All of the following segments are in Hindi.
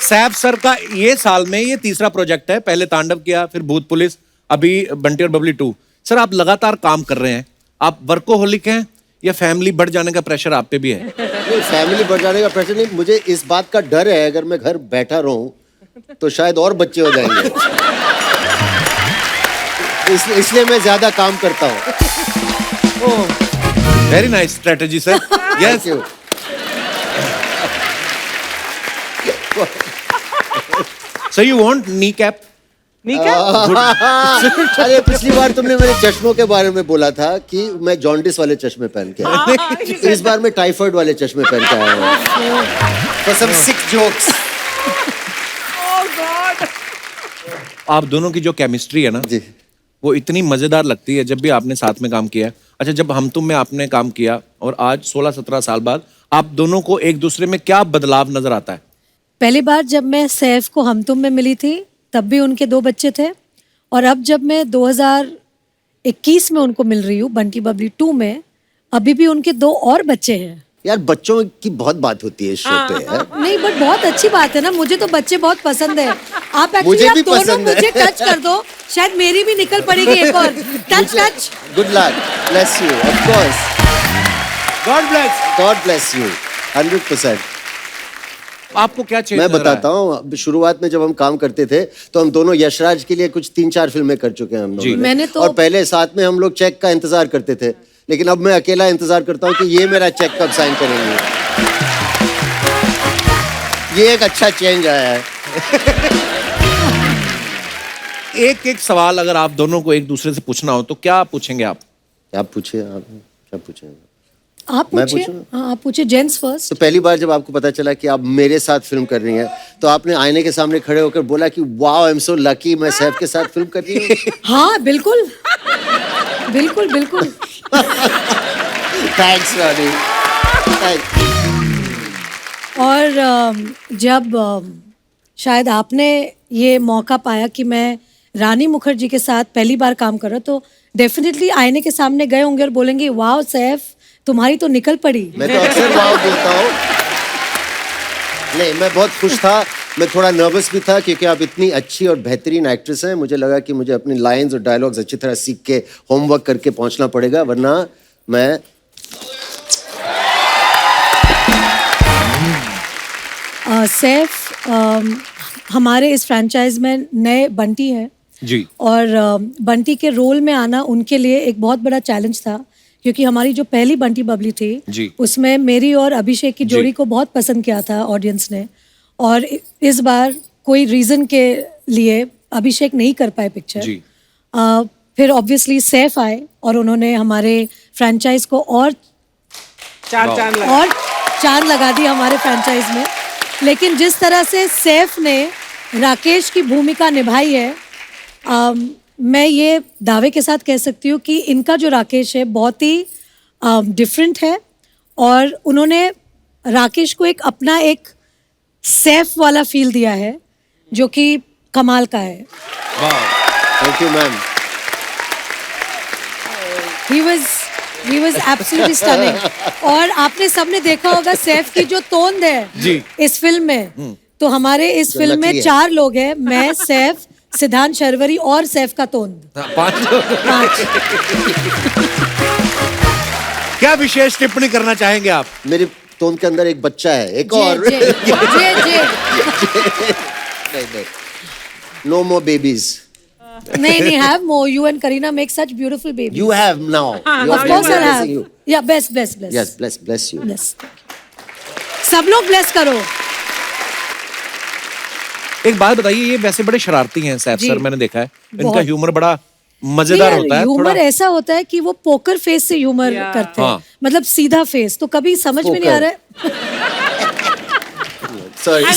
सैफ सर का ये साल में ये तीसरा प्रोजेक्ट है। पहले तांडव किया, फिर भूत पुलिस, अभी बंटी और बबली 2। सर आप लगातार काम कर रहे हैं, आप वर्कोहोलिक हैं या फैमिली बढ़ जाने का प्रेशर आप पे भी है? नहीं, फैमिली बढ़ जाने का प्रेशर नहीं, मुझे इस बात का डर है अगर मैं घर बैठा रहूं तो शायद और बच्चे हो जाएंगे। इसलिए मैं ज्यादा काम करता हूँ। Very nice strategy sir. Yes. So you want kneecap? अरे पिछली बार तुमने मेरे चश्मों के बारे में बोला था कि मैं जॉन्डिस वाले चश्मे पहन के आया। इस बार मैं टाइफाइड वाले चश्मे पहन के आया हूँ। For some sick jokes। आप दोनों की जो केमिस्ट्री है ना जी, वो इतनी मजेदार लगती है जब भी आपने साथ में काम किया है। अच्छा, जब हम तुम में आपने काम किया और आज 16-17 साल बाद आप दोनों को एक दूसरे में क्या बदलाव नजर आता है? पहली बार जब मैं सैफ को हम तुम में मिली थी तब भी उनके 2 बच्चे थे, और अब जब मैं 2021 में उनको मिल रही हूँ बंटी बबली 2 में, अभी भी उनके 2 और बच्चे हैं। यार बच्चों की बहुत बात होती है इस शो पे यार। नहीं बट बहुत अच्छी बात है ना, मुझे तो बच्चे बहुत पसंद है। आप मुझे एक्चुअली भी आप दोनों पसंद है। मुझे टच कर दो, शायद मेरी भी निकल पड़ेगी एक और। Touch touch. Good luck, bless you, of course. God bless you 100%। आपको क्या चेंज मैं बताता हूँ, शुरुआत में जब हम काम करते थे तो हम दोनों यशराज के लिए कुछ 3-4 फिल्में कर चुके हैं हम लोगों ने। मैंने तो और पहले साथ में हम लोग चेक का इंतजार करते थे, लेकिन अब मैं अकेला इंतजार करता हूँ कि ये मेरा चेक कब साइन करेंगे। ये एक अच्छा चेंज आया है। एक एक सवाल अगर आप दोनों को एक दूसरे से पूछना हो तो क्या पूछेंगे आप? आप पूछिए, आप क्या पूछेंगे? आप मैं पूछिए। पूछूं? हाँ आप पूछिए, जेंट्स फर्स्ट। तो पहली बार जब आपको पता चला कि आप मेरे साथ फिल्म कर रही हैं तो आपने आईने के सामने खड़े होकर बोला कि wow, I am so lucky, मैं सैफ के साथ फिल्म कर रही हूँ। हाँ बिल्कुल बिल्कुल बिल्कुल। थैंक्स रानी। और जब शायद आपने ये मौका पाया कि मैं रानी मुखर्जी के साथ पहली बार काम कर रहा, तो डेफिनेटली आईने के सामने गए होंगे और बोलेंगे वाओ सैफ, तुम्हारी तो निकल पड़ी। मैं तो अक्सर वाओ बोलता हूँ। नहीं, मैं बहुत खुश था, मैं थोड़ा नर्वस भी था क्योंकि आप इतनी अच्छी और बेहतरीन एक्ट्रेस हैं। मुझे लगा कि मुझे अपनी लाइंस और डायलॉग्स अच्छी तरह सीख के होमवर्क करके पहुंचना पड़ेगा, वरना मैं सैफ हमारे इस फ्रेंचाइज में नए बंटी हैं जी, और बंटी के रोल में आना उनके लिए एक बहुत बड़ा चैलेंज था, क्योंकि हमारी जो पहली बंटी बबली थी जी। उसमें मेरी और अभिषेक की जोड़ी को बहुत पसंद किया था ऑडियंस ने, और इस बार कोई रीज़न के लिए अभिषेक नहीं कर पाए पिक्चर जी। फिर ऑब्वियसली सैफ आए और उन्होंने हमारे फ्रेंचाइज को और चांद लगा दी हमारे फ्रेंचाइज में। लेकिन जिस तरह से सैफ ने राकेश की भूमिका निभाई है, मैं ये दावे के साथ कह सकती हूँ कि इनका जो राकेश है बहुत ही डिफरेंट है, और उन्होंने राकेश को एक अपना एक सैफ वाला फील दिया है जो कि कमाल का है। Thank you ma'am. He was absolutely stunning। और आपने सबने देखा होगा सैफ की जो तोंद है जी। इस फिल्म में, तो हमारे इस फिल्म में 4 लोग हैं, मैं, सैफ, सिद्धांत शर्वरी और सैफ का तोंद। 5 5। क्या विशेष टिप्पणी करना चाहेंगे आप? मेरे तोंद के अंदर एक बच्चा है, एक और। नहीं, no more babies। नहीं, have more। You and Kareena make such beautiful babies। You have now। Of course I'll have। Yeah, bless। Yes, bless you। Bless। सब लोग bless करो। एक बात बताइए, ये वैसे बड़े शरारती हैं सैफ सर, मैंने देखा है इनका ह्यूमर बड़ा मजेदार होता है। ह्यूमर ऐसा होता है कि वो पोकर फेस से ह्यूमर करते हैं, मतलब सीधा फेस, तो कभी समझ में नहीं आ रहा है। Sorry। And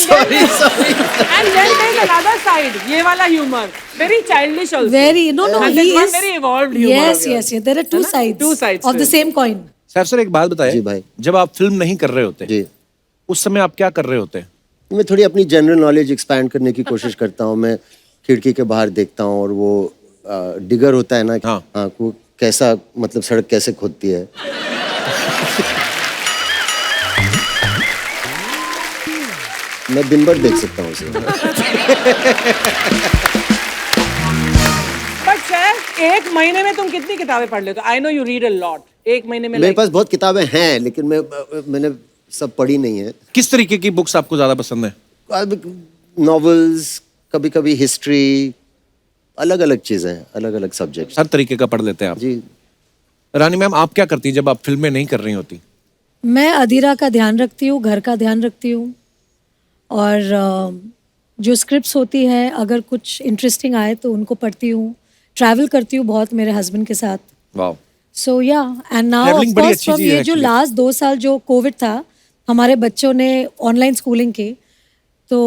then there's another side, ये वाला humor, very childish also। Very, no, And he there's one is very evolved humor। Yes, there are two sides of the same coin। Saif sir एक बात बताइए, जी भाई। जब आप फिल्म नहीं कर रहे होते जी, उस समय आप क्या कर रहे होते हैं? मैं थोड़ी अपनी जनरल नॉलेज एक्सपैंड करने की कोशिश करता हूँ। मैं खिड़की के बाहर देखता हूँ और वो डिगर होता है ना, हाँ, वो कैसा, मतलब सड़क कैसे खोदती है। मैं दिन भर देख सकता हूँ उसे। बट सर, एक महीने में तुम कितनी किताबें पढ़ लेते हो? I know you read a lot. एक महीने में मेरे पास बहुत किताबें हैं, लेकिन मैंने सब पढ़ी नहीं है। किस तरीके की बुक्स आपको ज्यादा पसंद है? नॉवेल्स, कभी कभी हिस्ट्री, अलग अलग चीजें, अलग अलग सब्जेक्ट। हर तरीके का पढ़ लेते हैं आप। जी। रानी मैम, आप क्या करती जब आप फिल्में नहीं कर रही होती? मैं अधीरा का ध्यान रखती हूँ, घर का ध्यान रखती हूँ, और जो स्क्रिप्ट्स होती है अगर कुछ इंटरेस्टिंग आए तो उनको पढ़ती हूँ। ट्रैवल करती हूँ बहुत मेरे हस्बैंड के साथ। वाह। सो या एंड नाउ Travelling ऑफ बड़ी कोर्स अच्छी फ्रॉम चीज़ है ये जो actually। लास्ट 2 साल जो कोविड था, हमारे बच्चों ने ऑनलाइन स्कूलिंग की, तो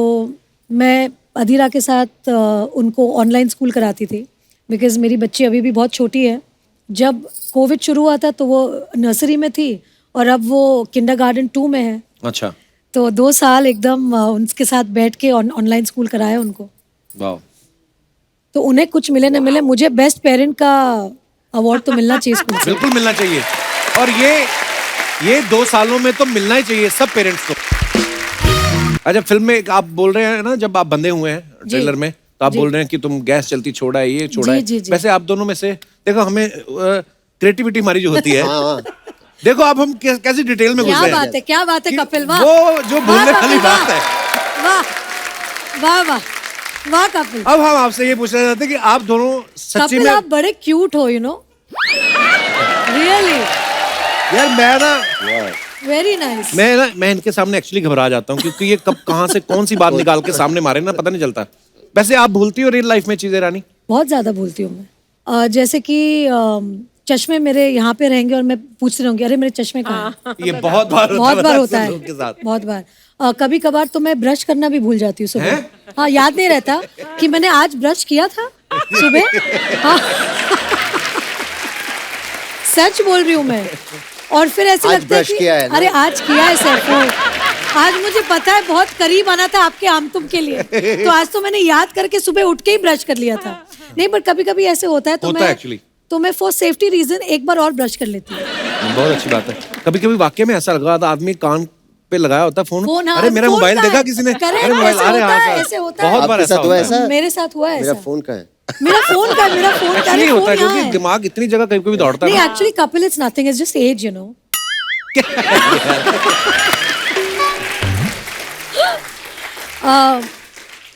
मैं अधीरा के साथ उनको ऑनलाइन स्कूल कराती थी, बिकॉज मेरी बच्ची अभी भी बहुत छोटी है। जब कोविड शुरू हुआ था तो वो नर्सरी में थी और अब वो किंडरगार्टन 2 में है। अच्छा। तो 2 साल एकदम उनके साथ बैठ के ऑनलाइन स्कूल कराया उनको। वाह। तो उन्हें कुछ मिले न मिले, मुझे बेस्ट पेरेंट का अवार्ड तो मिलना चाहिए स्कूल से। बिल्कुल मिलना चाहिए, और ये 2 सालों में तो मिलना ही चाहिए सब पेरेंट्स को। अच्छा, फिल्म में आप बोल रहे हैं ना, जब आप बंधे हुए हैं ट्रेलर में, तो आप बोल रहे हैं कि तुम गैस चलती छोड़ा है, ये छोड़ा है। जी। वैसे आप दोनों में से देखो, हमें क्रिएटिविटी हमारी जो होती है, देखो अब हम कैसी डिटेल में घुस क्या रहे बात है, क्या बात है कि कपिल, वाह। वो जो बोलने वाह, वाली कपिल, बात है। वाह वाह वाह वाह कपिल। अब हम आपसे ये पूछना चाहते हैं कि आप दोनों सच्ची कपिल में, आप बड़े क्यूट हो, यू नो, रियली यार मैं ना वेरी नाइस। मैं इनके सामने एक्चुअली घबरा जाता हूँ, क्योंकि ये कब कहाँ से कौन सी बात निकाल के सामने मारे ना, पता नहीं चलता। वैसे आप भूलती हो रियल लाइफ में चीजें रानी? बहुत ज्यादा भूलती हूँ मैं। जैसे कि चश्मे मेरे यहाँ पे रहेंगे और मैं पूछती रहूंगी, अरे मेरे चश्मे कहाँ हैं? ये बहुत बार होता है लोगों के साथ। बहुत बार। कभी कभार तो मैं ब्रश करना भी भूल जाती हूँ सुबह। हाँ, याद नहीं रहता कि मैंने आज ब्रश किया था सुबह। हाँ। सच बोल रही हूँ मैं। और फिर ऐसे आज लगता है ब्रश किया है कि ना? अरे आज किया है सर, आज मुझे पता है बहुत करीब आना था आपके आम तुम के लिए, तो आज तो मैंने याद करके सुबह उठ के ही ब्रश कर लिया था। नहीं, पर कभी कभी ऐसे होता है तो होता है actually। तो मैं फॉर सेफ्टी रीजन एक बार और ब्रश कर लेती हूँ। बहुत अच्छी बात है। कभी कभी वाकई में ऐसा लगा था, आदमी कान पे लगाया होता फोन, हाँ, अरे मेरा फोन मोबाइल कहाँ देखा है? किसी ने, करें अरे ना, मोबाइल, ऐसे अरे होता है, हाँ ऐसे होता है। बहुत बार आपके ऐसा साथ हुआ होता है। ऐसा? मेरे साथ हुआ है मेरा ऐसा। फोन का है। मेरा फोन का Actually नहीं होता है, क्योंकि दिमाग इतनी जगह कभी कभी दौड़ता है नहीं, ना। Actually Kapil it's nothing, it's just age, you know.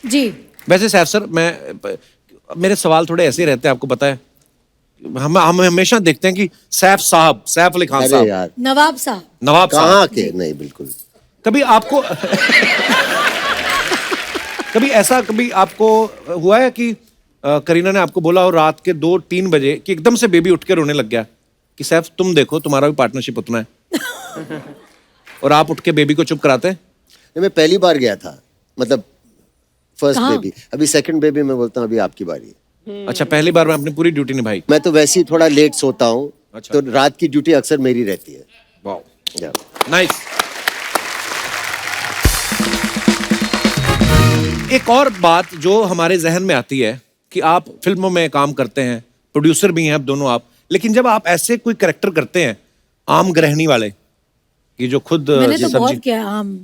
जी। वैसे सैफ सर, मेरे सवाल थोड़े ऐसे ही रहते हैं, आपको पता है। हम हमेशा देखते हैं कि सैफ साहब, सैफ अली खान अरे साहब, यार, नवाब साहब। नवाब साहब, कहाँ के? नहीं, बिल्कुल। कभी आपको कभी आपको हुआ है कि करीना ने आपको बोला हो रात के 2-3 बजे कि एकदम से बेबी उठ के रोने लग गया कि सैफ तुम देखो तुम्हारा भी पार्टनरशिप उतना है, और आप उठ के बेबी को चुप कराते हैं? मैं पहली बार गया था, मतलब फर्स्ट कहाँ? बेबी। अभी सेकंड बेबी मैं बोलता हूँ अभी आपकी बारी है। अच्छा, पहली बार में आपने पूरी ड्यूटी निभाई? मैं तो वैसे ही थोड़ा लेट सोता हूँ, अच्छा। तो रात की ड्यूटी अक्सर मेरी रहती है। वाह, या। नाइस। एक और बात जो हमारे जहन में आती है कि आप फिल्मों में काम करते हैं, प्रोड्यूसर भी हैं अब दोनों आप, लेकिन जब आप ऐसे कोई कैरेक्टर करते हैं आम गृहिणी वाले, कि जो खुद मैंने तो सब्जी, बहुत किया आम।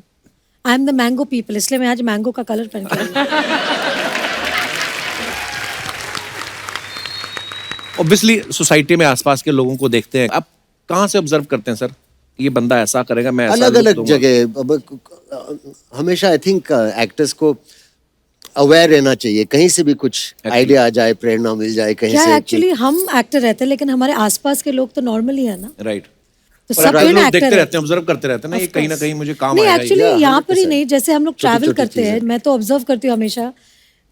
I am the mango people, इसलिए मैं आज मैंगो का कलर पहन के आई हूँ। ऑब्वियसली सोसाइटी में आसपास के लोगों को देखते हैं, आप कहाँ से ऑब्जर्व करते हैं सर, ये बंदा ऐसा करेगा, मैं ऐसा अलग look अलग दूंगा? जगह। अब हमेशा आई थिंक एक्टर्स को अवेयर रहना चाहिए, कहीं से भी कुछ आइडिया आ जाए, प्रेरणा मिल जाए कहीं क्या से। एक्चुअली हम एक्टर रहते हैं, लेकिन हमारे आसपास के लोग तो नॉर्मली है ना, राइट। तो और सब आप कोई ना लोग एक्टर देखते है। रहते हैं, ऑब्जर्व करते रहते हैं ना, ये कहीं ना कहीं मुझे काम नहीं, आएगा। एक्चुअली Yeah, यहाँ पर ही 100%। नहीं, जैसे हम लोग ट्रैवल छोटी-छोटी करते हैं, चीजें। मैं तो ऑब्जर्व करती हूँ हमेशा।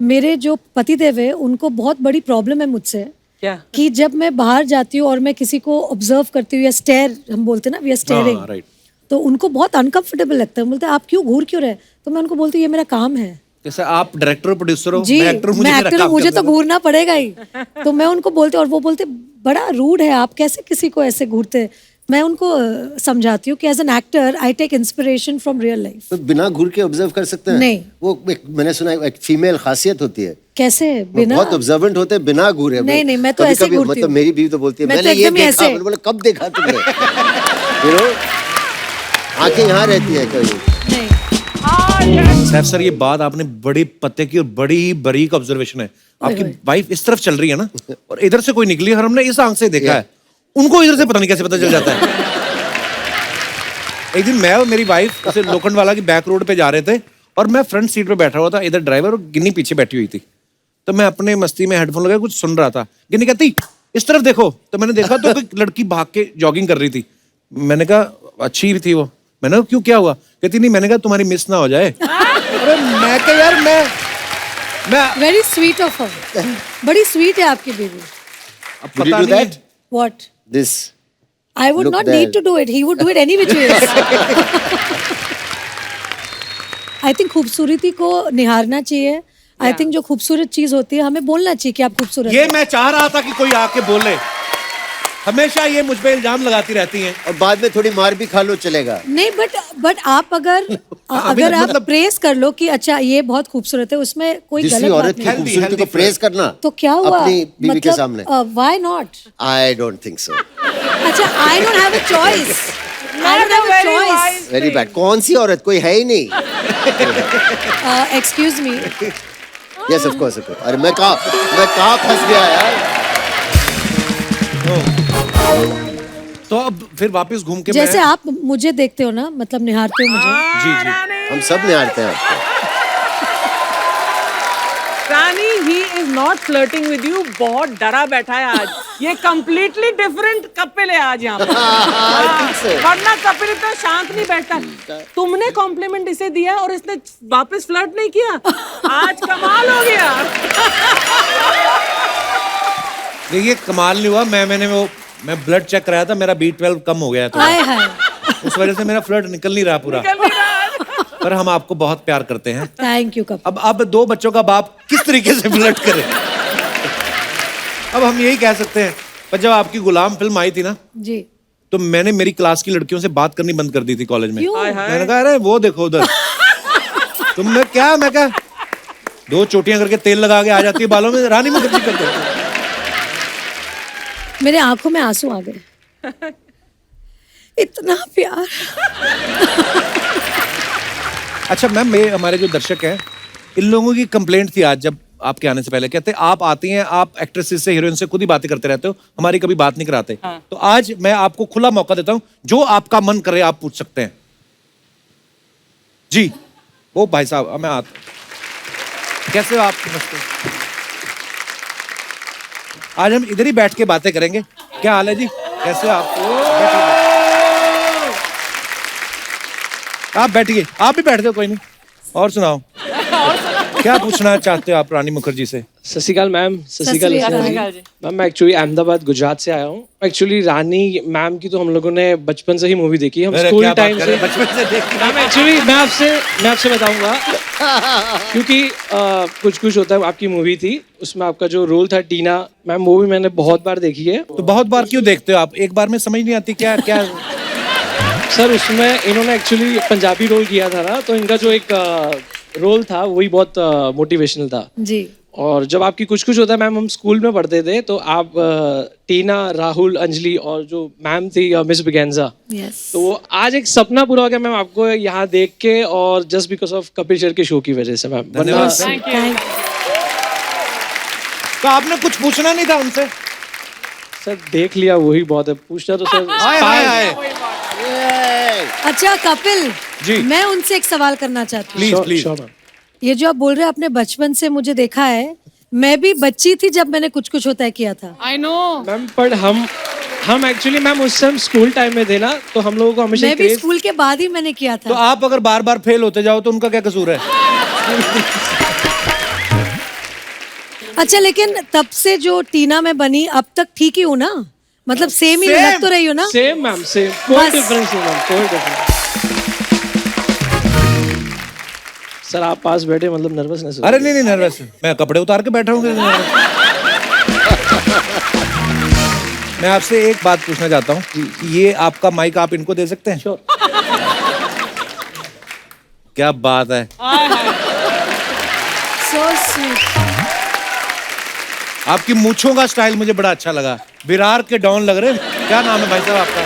मेरे जो पतिदेव है उनको बहुत बड़ी प्रॉब्लम है मुझसे, क्या? कि जब मैं बाहर जाती हूँ और मैं किसी को ऑब्जर्व करती हूँ या स्टेयर, हम बोलते हैं ना, वी आर स्टेयरिंग, राइट। तो उनको बहुत अनकंफर्टेबल लगता है। बोलते हैं आप क्यों घूर क्यों रहे? तो मैं उनको बोलती हूँ ये मेरा काम है। जैसे आप डायरेक्टर और प्रोड्यूसर हो, जी, मैं एक्टर हूं, मैं मेरा एक्टर हूँ, काम मुझे करना तो घूरना पड़ेगा ही। तो मैं उनको बोलती हूँ, और वो बोलते बड़ा रूड है, आप कैसे किसी को ऐसे घूरते? मैं उनको समझाती हूँ कि as an actor I take inspiration from real life. तो बिना घूर के ऑब्जर्व कर सकते हैं? नहीं। वो मैंने सुना है एक फीमेल खासियत होती है, कैसे? वो बिना बहुत ऑब्जर्वेंट होते हैं बिना घूरे। नहीं, नहीं, मैं तो कभी- ऐसे कभी- घूरती मतलब हूँ। मेरी बीवी तो बोलती है मैं तो मैंने ये एकदम ही देखा। ऐसे। मैंने बोला कब देखा तुमने? आंखें यहाँ रहती है कभी। नहीं। सैफ सर, ये बात आपने बड़ी पते की और बड़ी बारीक ऑब्जर्वेशन है। आपकी वाइफ इस तरफ चल रही है ना, और इधर से कोई निकली है, और हमने इस आंख से देखा है, उनको इधर से पता नहीं कैसे पता चल जाता है। एक दिन मैं और मेरी वाइफ ऐसे लोखंडवाला की बैक रोड पे जा रहे थे, और मैं फ्रंट सीट पे बैठा हुआ था, इधर ड्राइवर और गिन्नी पीछे बैठी हुई थी। तो मैं अपने मस्ती में हेडफोन लगा कुछ सुन रहा था। गिन्नी कहती इस तरफ देखो, तो मैंने देखा तो कोई लड़की भाग के जॉगिंग कर रही थी। मैंने कहा अच्छी थी वो। मैंने कहा क्यों, क्या हुआ? कहती नहीं, मैंने कहा तुम्हारी मिस ना हो जाए। अरे मैं कहा यार, मैं वेरी स्वीट ऑफ हर, बड़ी स्वीट है आपकी बेबी। अब Would you पता do नहीं that? What? This. I would Look not there. need to do it. He would do it any which ways. I think खूबसूरती को निहारना चाहिए। I think जो खूबसूरत चीज होती है हमें बोलना चाहिए कि आप खूबसूरत ये हैं। मैं चाह रहा था कि कोई आके बोले। हमेशा ये मुझ पे इल्जाम लगाती रहती हैं। और बाद में थोड़ी मार भी खा लो, चलेगा। नहीं, बट आप अगर आप मतलब- प्रेस कर लो कि अच्छा ये बहुत खूबसूरत है, उसमें कोई दूसरी गलत बात औरत की नहीं। Healthy, खूबसूरती को healthy प्रेज करना तो क्या हुआ? अपनी बीवी के सामने? Why not? I don't think so. अच्छा, I don't have a choice. I don't have a choice. Very bad. कौन सी औरत? कोई है ही नहीं। Excuse me. Yes of course. अरे मैं कहाँ फंस गया यार। तो अब फिर वापस घूम के जैसे मैं... आप मुझे देखते हो ना, मतलब निहारते हो मुझे। जी जी। हम सब निहारते हैं आपको। रानी, he is not flirting with you. बहुत डरा बैठा है आज। ये completely different कपिल है आज यहाँ पे। think so. वरना कपिल इतना शांत नहीं बैठता। तुमने कॉम्प्लीमेंट इसे दिया और इसने वापस फ्लर्ट नहीं किया। आज कमाल हो गया। देखिए कमाल नहीं हुआ। मैं ब्लड चेक कराया था, मेरा B12 कम हो गया था, हाय हाय। उस वजह से मेरा फ्लर्ट निकल नहीं रहा पूरा। निकल नहीं रहा। पर हम आपको बहुत प्यार करते हैं। Thank you Kapil. अब 2 बच्चों का बाप किस तरीके से फ्लर्ट करे, अब हम यही कह सकते हैं। पर जब आपकी गुलाम फिल्म आई थी ना, जी। तो मैंने मेरी क्लास की लड़कियों से बात करनी बंद कर दी थी कॉलेज में। क्यों? मैंने कहा अरे वो देखो उधर। तुमने क्या? मैं कहा 2 चोटियां करके तेल लगा के आ जाती है बालों में, रानी मुखर्जी करते हो। मेरे आंखों में आंसू आ गए। इतना प्यार। अच्छा मैम, हमारे जो दर्शक हैं, इन लोगों की कंप्लेंट थी आज जब आपके आने से पहले। कहते आप आती हैं, आप एक्ट्रेसेस से, हीरोइन से खुद ही बातें करते रहते हो, हमारी कभी बात नहीं कराते। तो आज मैं आपको खुला मौका देता हूं, जो आपका मन करे आप पूछ सकते हैं। जी ओ भाई साहब, मैं कैसे हो आप? नमस्ते। आज हम इधर ही बैठ के बातें करेंगे। क्या हाल है जी, कैसे हो आप? आप बैठिए, आप भी बैठ दो, कोई नहीं। और सुनाओ, क्या पूछना चाहते हो आप रानी मुखर्जी से? सत श्री अकाल मैम। सत श्री सत श्री अकाल। अकाल मैम। मैं एक्चुअली अहमदाबाद गुजरात से आया हूँ। एक्चुअली रानी मैम की तो हम लोगों ने बचपन से ही मूवी देखी है। हम अरे स्कूल क्या बात टाइम कर से रहे हैं, बचपन से देखी। मैम एक्चुअली मैं आपसे बताऊंगा क्योंकि कुछ होता है आपकी मूवी थी, उसमें आपका जो रोल था टीना मैम, वो भी मैंने बहुत बार देखी है। तो बहुत बार क्यों देखते हो आप? एक बार में समझ नहीं आती क्या क्या? सर उसमें इन्होंने एक्चुअली पंजाबी रोल किया था ना, तो इनका जो एक रोल था वही बहुत मोटिवेशनल था। जी। और जब आपकी कुछ होता है मैम, हम स्कूल में पढ़ते थे, तो आप टीना, राहुल, अंजलि और जो मैम थी मिस बिगेंजा, यस। तो वो आज एक सपना पूरा हो गया मैम आपको यहाँ देख के, और just because of Kapil Sharma के शो की वजह से मैम। वरना थैंक तो आपने कुछ पूछना नहीं था उनसे? सर देख लिया वही बहुत है, पूछना तो सर हाय हाय हाय, अच्छा कपिल जी। मैं उनसे एक सवाल करना चाहती हूँ। Please please. Sure, ma'am. ये जो आप बोल रहे हैं आपने बचपन से मुझे देखा है, मैं भी बच्ची थी जब मैंने कुछ होता है किया था। I know. मैम पर हम एक्चुअली मैम उस टाइम स्कूल टाइम में थे ना, तो हम लोगों को हमेशा मैं भी craze- स्कूल के बाद ही मैंने किया तो था। आप अगर बार बार फेल होते जाओ तो उनका क्या कसूर है? अच्छा, लेकिन तब से जो टीना में बनी अब तक ठीक ही हूँ ना? मतलब सेम ही लग तो रही हो ना? सेम मैम, सेम, कोई बस। डिफरेंस नहीं मैम, कोई डिफरेंस। सर आप पास बैठे, मतलब नर्वसनेस। अरे नहीं नर्वस, मैं कपड़े उतार के बैठा हूँ। मैं आपसे एक बात पूछना चाहता हूँ, ये आपका माइक आप इनको दे सकते हैं? श्योर। क्या बात है, So sweet. आपकी मूंछों का स्टाइल मुझे बड़ा अच्छा लगा। विरार के डॉन लग रहे हैं। क्या नाम है भाई साहब आपका?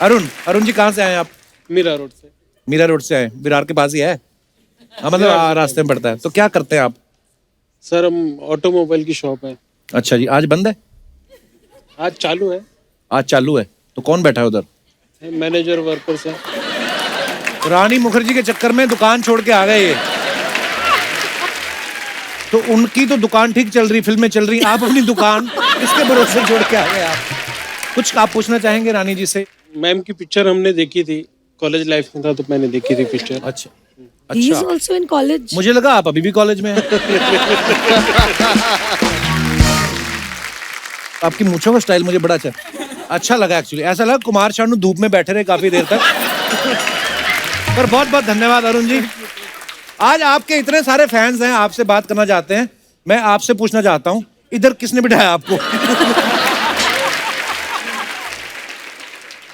अरुण। अरुण जी कहाँ से आए आप? मीरा रोड से। मीरा रोड से आए, विरार के पास ही है। हाँ मतलब रास्ते में पड़ता है। तो क्या करते हैं आप? सर हम ऑटोमोबाइल की शॉप है। अच्छा जी, आज बंद है? आज चालू है। आज चालू है। तो कौन बैठा है उधर? मैनेजर वर्कर्स है। रानी मुखर्जी के चक्कर में दुकान छोड़ के आ गए ये। तो उनकी तो दुकान ठीक चल रही, फिल्में चल रही, आप अपनी दुकान इसके भरोसे छोड़ के आ गए आप। कुछ आप पूछना चाहेंगे रानी जी से? मैम की पिक्चर हमने देखी थी, कॉलेज लाइफ में था तो मैंने देखी थी पिक्चर। अच्छा He is अच्छा, also in college. मुझे लगा आप अभी भी कॉलेज में हैं। आपकी मूंछों का स्टाइल मुझे बड़ा अच्छा लगा एक्चुअली। ऐसा लगा कुमार शानू धूप में बैठे रहे काफी देर तक। पर बहुत बहुत धन्यवाद अरुण जी। आज आपके इतने सारे फैंस हैं, आपसे बात करना चाहते हैं। मैं आपसे पूछना चाहता हूँ, इधर किसने बिठाया आपको?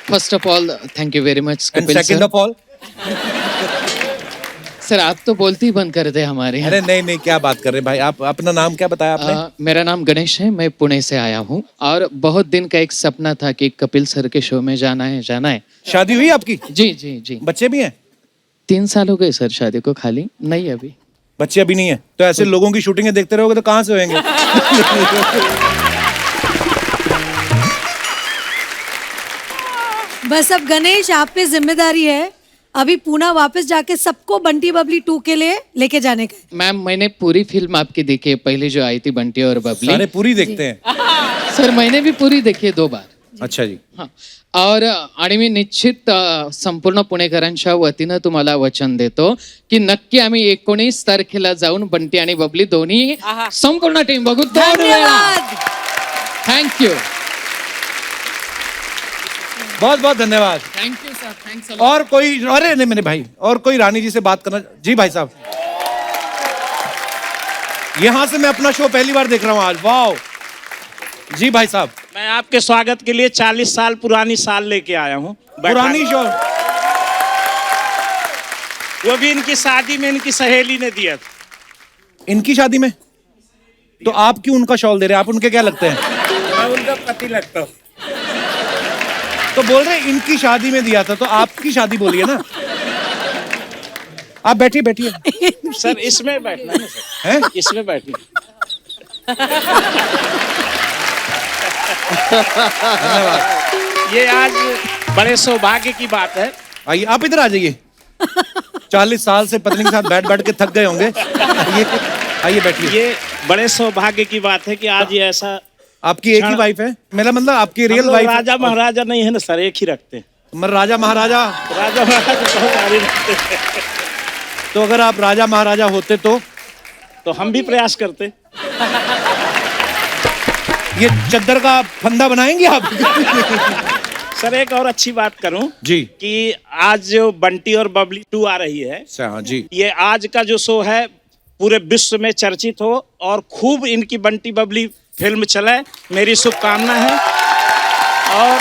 First of all thank you very much and Kapil second sir. Of all? Sir आप तो बोलते ही बंद कर दे हमारे यहाँ। अरे नहीं नहीं, क्या बात कर रहे हैं भाई। आप अपना नाम क्या बताया आपने? मेरा नाम गणेश है, मैं पुणे से आया हूँ और बहुत दिन का एक सपना था कि कपिल सर के शो में जाना है। शादी हुई आपकी? जी जी जी। बच्चे भी हैं? 3 साल हो गए सर शादी को, खाली नहीं अभी। बच्चे अभी नहीं है? तो ऐसे लोगों की शूटिंगें देखते रहोगे तो कहाँ से होंगे? बस अब गणेश आप पे जिम्मेदारी है, अभी पूना वापस जाके सबको बंटी बबली 2 के लिए लेके जाने का है। मैम मैंने पूरी फिल्म आपकी देखी है, पहले जो आई थी बंटी और सारे बबली। पूरी देखते हैं? सर मैंने भी पूरी देखी है 2 बार। अच्छा जी। हा आणि मी निश्चित संपूर्ण पुणेकरांच्या वतीनं तुम्हाला वचन देतो की नक्की आम्ही 19 तारखेला जाऊन बंटी आणि बबली दोन्ही संपूर्ण टीम बघू 2 वेळा। धन्यवाद। थँक्यू बहुत बहुत धन्यवाद। थँक्यू सर, थँक्स और कोई? अरे नहीं मेरे भाई, और कोई रानी जी से बात करना? जी भाई साहब, यहां से मैं अपना शो पहली बार देख रहा हूं आज। वाह जी भाई साहब। मैं आपके स्वागत के लिए 40 साल पुरानी साल लेके आया हूँ। पुरानी शो? वो भी इनकी शादी में इनकी सहेली ने दिया था। इनकी शादी में? तो आप क्यों उनका शॉल दे रहे हैं? आप उनके क्या लगते हैं? मैं उनका पति लगता हूँ। तो बोल रहे हैं इनकी शादी में दिया था, तो आपकी शादी बोलिए ना। आप बैठिए बैठिए। सर इसमें बैठना है ना सर। हैं? इसमें बैठिए। ये आज बड़े सौभाग्य की बात है। आइए आप इधर आ जाइए। 40 साल से पत्नी के साथ बैठ बैठ के थक गए होंगे। आइए बैठिए। ये बड़े सौभाग्य की बात है कि आज ये ऐसा। आपकी एक ही वाइफ है? मेरा मतलब आपकी रियल हम लोग वाइफ? राजा महाराजा नहीं है ना सर, एक ही रखते हैं। मगर राजा महाराजा? राजा महाराजा बहुत सारे रखते हैं। तो अगर आप राजा महाराजा होते तो हम भी प्रयास करते। ये चद्दर का फंदा बनाएंगे आप? सर एक और अच्छी बात करूं जी कि आज जो बंटी और बबली 2 आ रही है, हाँ जी। ये आज का जो शो है पूरे विश्व में चर्चित हो और खूब इनकी बंटी बबली फिल्म चले, मेरी शुभकामना है। और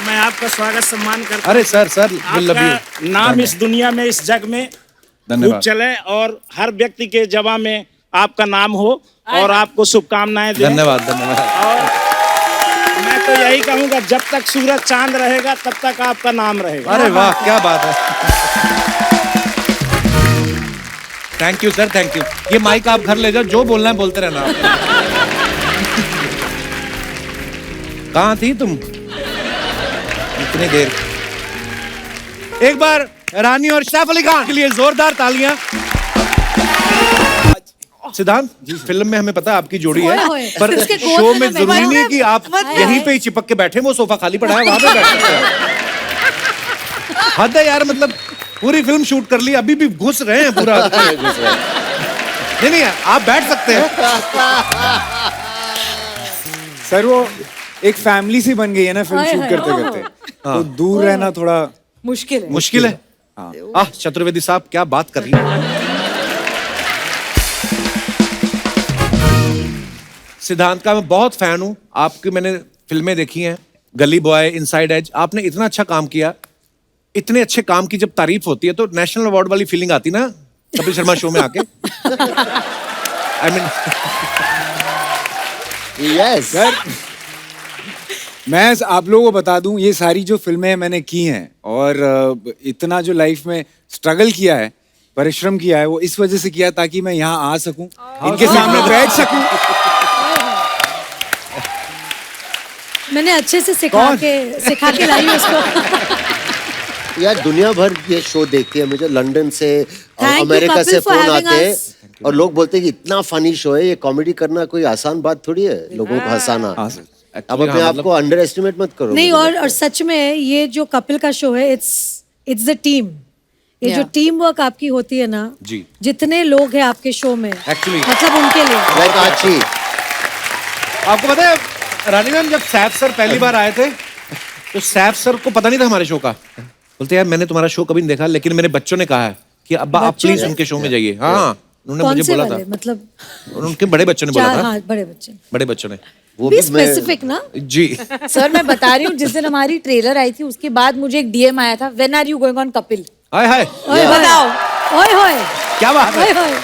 मैं आपका स्वागत सम्मान करता हूं। अरे सर we love you। आपका नाम इस दुनिया में, इस जग में खूब धन्यवाद। चले और हर व्यक्ति के जवा में आपका नाम हो और आपको शुभकामनाएं दें। धन्यवाद धन्यवाद। और मैं तो यही कहूंगा, जब तक सूरज चांद रहेगा तब तक आपका नाम रहेगा। अरे वाह क्या बात है। Thank you sir, thank you. ये माइक आप घर ले जाओ, जो बोलना है बोलते रहना आप। कहाँ थी तुम इतनी देर? एक बार रानी और सैफ अली खान के लिए जोरदार तालियां। सिद्धांत जी, फिल्म में हमें पता है आपकी जोड़ी होए है, होए। पर इसके शो गोद में में जरूरी नहीं है कि आप मत यहीं पे ही चिपक के बैठे। वो सोफा खाली पड़ा है, वहां पे बैठ सकते हैं। हद है यार, मतलब पूरी फिल्म शूट कर ली, अभी भी घुस रहे हैं पूरा। नहीं नहीं आप बैठ सकते हैं। सर वो एक फैमिली सी बन गई है ना फिल्म हाय, शूट हाय, करते करते, तो दूर रहना थोड़ा मुश्किल है। मुश्किल है। चतुर्वेदी साहब क्या बात कर रही हैं। सिद्धांत का मैं बहुत फैन हूं, आपकी मैंने फिल्में देखी हैं, गली बॉय, इनसाइड एज। आपने इतना अच्छा काम किया। इतने अच्छे काम की जब तारीफ होती है तो नेशनल अवार्ड वाली फीलिंग आती ना कपिल शर्मा शो में आके। आई मीन यस सर मैं आप लोगों को बता दूं, ये सारी जो फिल्में मैंने की हैं और इतना जो लाइफ में स्ट्रगल किया है, परिश्रम किया है, वो इस वजह से किया ताकि मैं यहाँ आ सकूं, इनके सामने बैठ सकूं। मैंने अच्छे से सिखा के लाई हूँ उसको। यार दुनिया भर ये शो देखती है, मुझे लंदन से you, अमेरिका Kapil, से for फोन having आते हैं us. और लोग बोलते हैं कि इतना फनी शो है, ये कॉमेडी करना कोई आसान बात थोड़ी है, लोगों को हंसाना। अब अपने आप को अंडर एस्टिमेट मत करो। नहीं, और सच में ये जो कपिल का शो है, इट्स द टीम। ये जो टीम वर्क आपकी होती है ना जी, जितने लोग हैं आपके शो में, Actually. मतलब उनके लिए। लाइक आची, आपको पता है रानी मैम, जब सैफ सर पहली बार आए थे तो सैफ सर को पता नहीं था हमारे शो का। बोलते यार मैंने तुम्हारा शो कभी नहीं देखा, लेकिन मेरे बच्चों ने कहा है कि अब्बा आप बच्चों प्लीज ने? उनके शो में जाइए। हाँ, उन्होंने कौन मुझे से बोला वाले? था, मतलब उनके बड़े बच्चों ने बोला चार, था। हाँ, बड़े बच्चे। बड़े बच्चों ने वो बी भी मैं स्पेसिफिक ना। जी। सर मैं बता रही हूँ, जिस दिन हमारी ट्रेलर आई थी उसके बाद मुझे एक डीएम आया था, when are you going on Kapil. Hi hi, ओए होए, ओए होए, क्या बात ओए है। होए।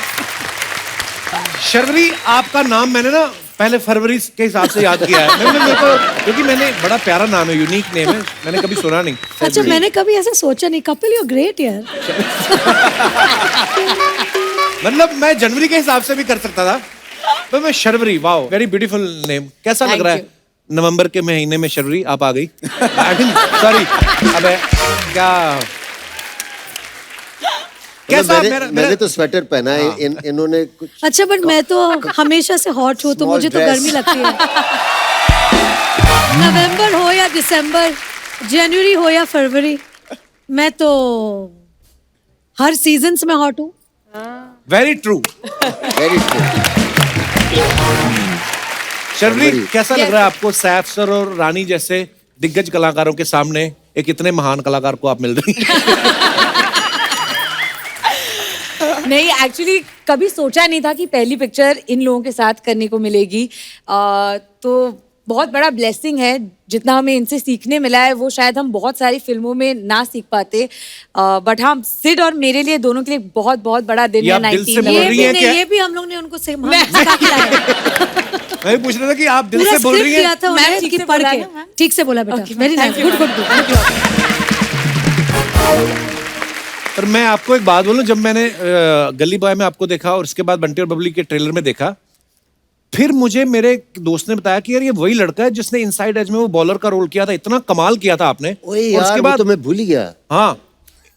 शर्वरी, आपका नाम मैंने ना पहले फरवरी के हिसाब से याद किया है। मेरे को, क्योंकि मैंने बड़ा प्यारा नाम है, यूनिक नेम है, मैंने कभी सुना नहीं। अच्छा, मैंने कभी ऐसा सोचा नहीं। कपिल, यू ग्रेट यार। मतलब मैं जनवरी के हिसाब से भी कर सकता था, तो मैं Sharvari, wow, very beautiful name. कैसा लग Thank रहा है नवंबर के महीने में शर्वरी आप आ गई? सॉरी, अबे क्या कैसा? मैंने तो स्वेटर पहना है, इन्होंने कुछ। अच्छा, बट मैं तो हमेशा से हॉट हूँ, तो Small मुझे तो dress. गर्मी लगती है। नवंबर हो या दिसंबर, जनवरी हो या फरवरी, मैं तो हर सीजन्स में हॉट हूँ। Very true. Very Sharvari, Very. कैसा लग रहा है आपको सैफ सर और रानी जैसे दिग्गज कलाकारों के सामने एक इतने महान कलाकार को आप मिल रही हैं? नहीं, एक्चुअली कभी सोचा नहीं था कि पहली पिक्चर इन लोगों के साथ करने को मिलेगी। तो बहुत बड़ा ब्लेसिंग है, जितना हमें इनसे सीखने मिला है वो शायद हम बहुत सारी फिल्मों में ना सीख पाते। बट हाँ, सिड और मेरे लिए दोनों के लिए बहुत बहुत बड़ा दिन ये है। आप दिल से 19 बोल रही हैं क्या? ये भी हम लोग ने उनको सिखा के लाया। मैं भी पूछ रहा था कि आप दिल पूरा से बोल रही स्क्रिप्ट दिया हैं। था मैम, उन्हें ठीक कि से पढ़ बोला के। ना, मैम? ठीक से बोला बेटा, very nice, good good good. पर मैं आपको एक बात बोलूं, जब मैंने गली बॉय में आपको देखा और उसके बाद बंटी और बबली के ट्रेलर में देखा, फिर मुझे मेरे एक दोस्त ने बताया कि यार ये वही लड़का है जिसने इनसाइड एज में वो बॉलर का रोल किया था, इतना कमाल किया था आपने। ओए और यार, उसके वो बाद तो मैं भूल ही गया। हाँ,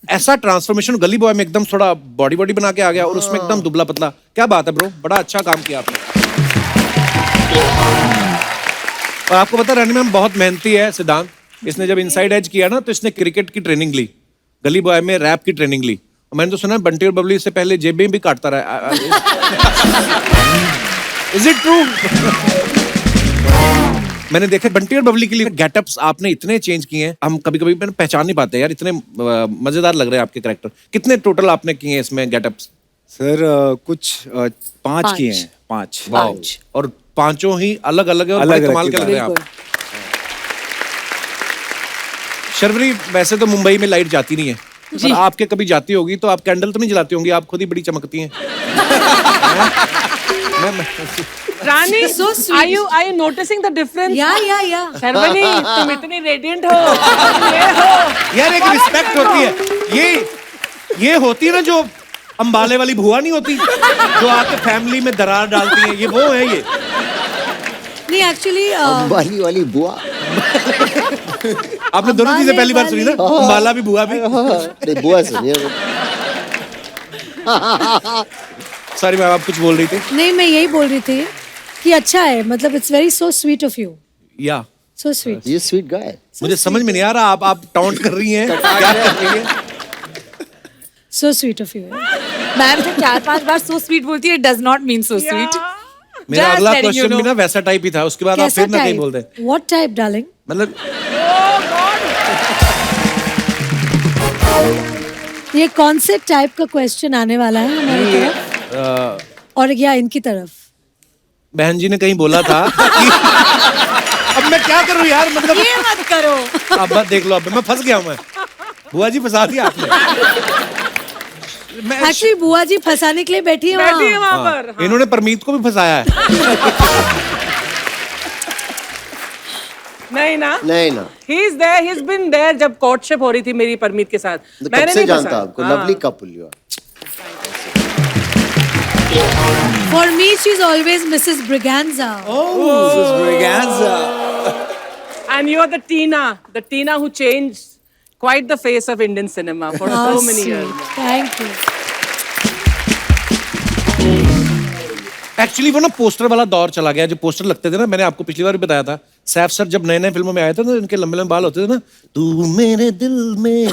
ऐसा ट्रांसफॉर्मेशन गली बॉय में एकदम थोड़ा बॉडी बना के आ गया और उसमें एकदम दुबला पतला। क्या बात है ब्रो, बड़ा अच्छा काम किया आपने। और आपको पता, रानी मैम बहुत मेहनती है। सिद्धांत, इसने जब इनसाइड एज किया ना तो इसने क्रिकेट की ट्रेनिंग ली, गली बॉय में रैप की ट्रेनिंग ली। और मैंने तो सुना बंटी और बबली से पहले जेबें भी काटता रहा। Is it true? मैंने देखा बंटी और बबली के लिए गेटअप्स आपने इतने चेंज किए हैं, हम कभी कभी पहचान नहीं पाते यार, इतने मजेदार लग रहे हैं आपके कैरेक्टर। कितने टोटल आपने किए हैं इसमें गेटअप्स? सर कुछ 5 किए हैं, 5। वाओ, और पांचों ही अलग अलग है और बड़े कमाल के लग रहे हैं आप। शर्वरी, वैसे तो मुंबई में लाइट जाती नहीं है, पर आपके कभी जाती होगी तो आप कैंडल तो नहीं जलाती होंगी, आप खुद ही बड़ी चमकती हैं। रानी, So sweet. are you noticing the difference? या शर्वरी, तुम इतनी रेडिएंट हो, ये हो। यार एक रिस्पेक्ट होती है, ये होती है ना जो अंबाले वाली भुआ नहीं होती जो आके फैमिली में दरार डालती है, ये वो है ये। नहीं, एक्चुअली अंबाली वाली बुआ। आपने दोनों चीजें पहली बार सुनी ना, अंबाला भी भुआ भी। नहीं, बुआ सुनिए। सॉरी मैम, आप कुछ बोल रही थी? नहीं, मैं यही बोल रही थी कि अच्छा है, मतलब it's very so sweet of you, या सो स्वीट। ये स्वीट गाय। मुझे समझ में नहीं आ रहा, आप टॉन्ट कर रही हैं, क्या कर रही हैं? So sweet of you. Ma'am जब 4-5 बार सो स्वीट बोलती है, does not mean so sweet. मेरा अगला क्वेश्चन भी ना वैसा टाइप ही था, उसके बाद आप फिर ना कहीं बोल दे। What type darling? मतलब ये कौन से टाइप का क्वेश्चन आने वाला है हमारी तरफ और या इनकी तरफ? बहन जी ने कहीं बोला था कि अब मैं क्या करूं यार, मतलब ये मत करो। अब बस देख लो, अब मैं फंस गया हूं। मैं बुआ जी फंसा दिया आपने। मैं एक्चुअली बुआ जी फंसाने के लिए बैठी है बैठी है वहाँ। वहां पर। इन्होंने परमीत को भी फंसाया है। नहीं ना नहीं ना। He is there, he has been there जब कोर्टशिप हो रही थी मेरी परमीत के साथ। तो कब से जानता आपको? Lovely couple you are. For me, she's always Mrs. Braganza. And you're the Tina who changed quite the face of Indian cinema for How so many sweet. years. Thank you. Actually वो ना पोस्टर वाला दौर चला गया। जो पोस्टर लगते थे ना, मैंने आपको पिछली बार भी बताया था, सैफ सर जब नए नए फिल्मों में आए थे ना, इनके लंबे लंबे बाल होते थे ना, तू मेरे दिल में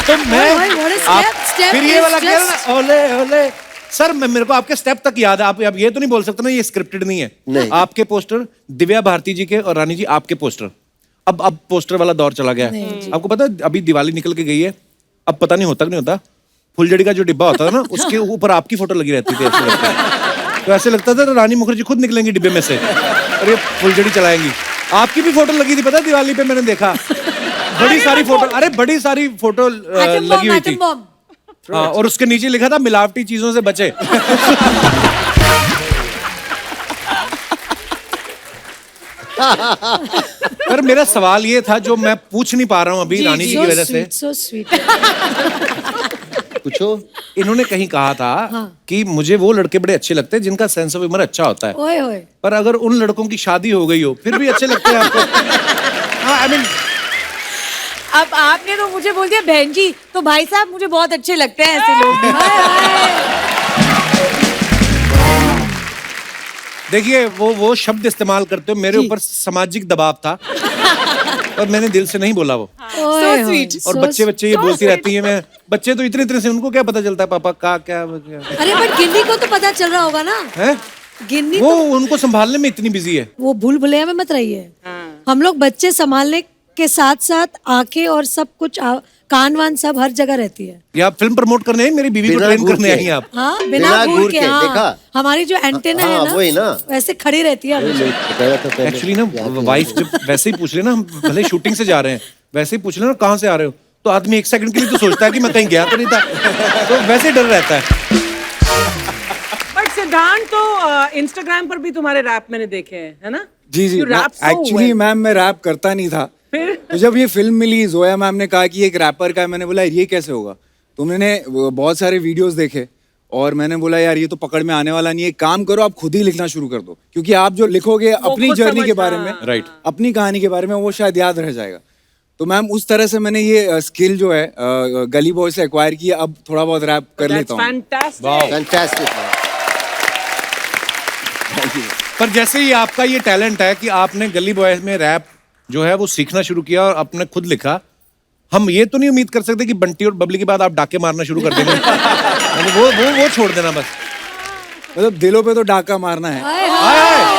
तो मैं what a आप step फिर ये is वाला किया just- ना, ओले ओले सर, मेरे को आपके स्टेप तक याद है। आप अब ये तो नहीं बोल सकते ना ये स्क्रिप्टेड नहीं है। नहीं। आपके पोस्टर, दिव्या भारती जी के और रानी जी आपके पोस्टर, अब पोस्टर वाला दौर चला गया है। आपको पता है अभी दिवाली निकल के गई है, अब पता नहीं होता कि नहीं होता, फुलझड़ी का जो डिब्बा होता था ना, उसके ऊपर आपकी फोटो लगी रहती थी। ऐसे लगता है। तो ऐसे लगता था तो रानी मुखर्जी खुद निकलेंगी डिब्बे में से और ये फुलझड़ी चलाएंगी। आपकी भी फोटो लगी थी, पता है दिवाली पे मैंने देखा, बड़ी सारी फोटो, अरे बड़ी सारी फोटो लगी हुई थी। हाँ, और उसके नीचे लिखा था मिलावटी चीजों से बचे। पर मेरा सवाल ये था जो मैं पूछ नहीं पा रहा हूँ अभी रानी जी की वजह से। So sweet. पूछो। इन्होंने कहीं कहा था कि मुझे वो लड़के बड़े अच्छे लगते हैं जिनका सेंस ऑफ ह्यूमर अच्छा होता है। ओए ओए। पर अगर उन लड़कों की शादी हो गई हो फिर भी अच्छे लगते हैं आपको? हाँ, आई मीन अब आपने तो मुझे बोल दिया बहन जी, तो भाई साहब मुझे बहुत अच्छे लगते हैं ऐसे लोग। देखिए वो शब्द इस्तेमाल करते हो, मेरे ऊपर सामाजिक दबाव था और मैंने दिल से नहीं बोला वो। So sweet. और बच्चे ये बोलती रहती है, मैं बच्चे तो इतने से, उनको क्या पता चलता है पापा का क्या अरे बट गिन्नी को तो पता चल रहा होगा ना। है। गिन्नी वो तो उनको संभालने में इतनी बिजी है। वो भूल भुलैया में मत रहिए। हम लोग बच्चे संभालने के साथ साथ आंखें और सब कुछ कान वान सब हर जगह रहती है। ये आप फिल्म प्रमोट करने आई, मेरी बीवी को बिना ट्रेन घूर करने के। आई हैं आप। हाँ बिना बिना घूर घूर के। के, हाँ देखा? हमारी जो एंटेना हाँ, है वही ना ना। वैसे खड़ी रहती है हमेशा। बताया था पहले। एक्चुअली ना वाइफ जब वैसे ही पूछ ले ना, हम भले शूटिंग से जा रहे हैं, वैसे ही पूछ ले ना कहाँ से आ रहे हो, तो आदमी एक सेकंड के लिए तो सोचता है कि मैं कहीं गया तो नहीं था, तो वैसे ही डर रहता है। बट सिद्धांत तो इंस्टाग्राम पर भी तुम्हारे रैप मैंने देखे हैं, है ना? जी जी। You rap so actually well. Ma'am मैं रैप करता नहीं था। फिर? तो जब ये फिल्म मिली, जोया मैम ने कहा कि एक रैपर का है, मैंने बोला ये कैसे होगा। तो मैंने बहुत सारे वीडियोस देखे और मैंने बोला यार ये तो पकड़ में आने वाला नहीं है, काम करो आप खुद ही लिखना शुरू कर दो, क्योंकि आप जो लिखोगे अपनी खुद जर्नी के समझ- बारे में, हाँ। राइट, अपनी कहानी के बारे में, वो शायद याद रह जाएगा। तो मैम उस तरह से मैंने ये स्किल जो है गली बॉय से एक्वायर किया, अब थोड़ा बहुत रैप कर लेता हूँ। फैंटास्टिक। फैंटास्टिक। पर जैसे ही आपका ये टैलेंट है कि आपने गली बॉयज में रैप जो है वो सीखना शुरू किया और आपने खुद लिखा, हम ये तो नहीं उम्मीद कर सकते कि बंटी और बबली के बाद आप डाके मारना शुरू कर देंगे। वो छोड़ देना बस। मतलब दिलों पे तो डाका मारना है। हाय हाय।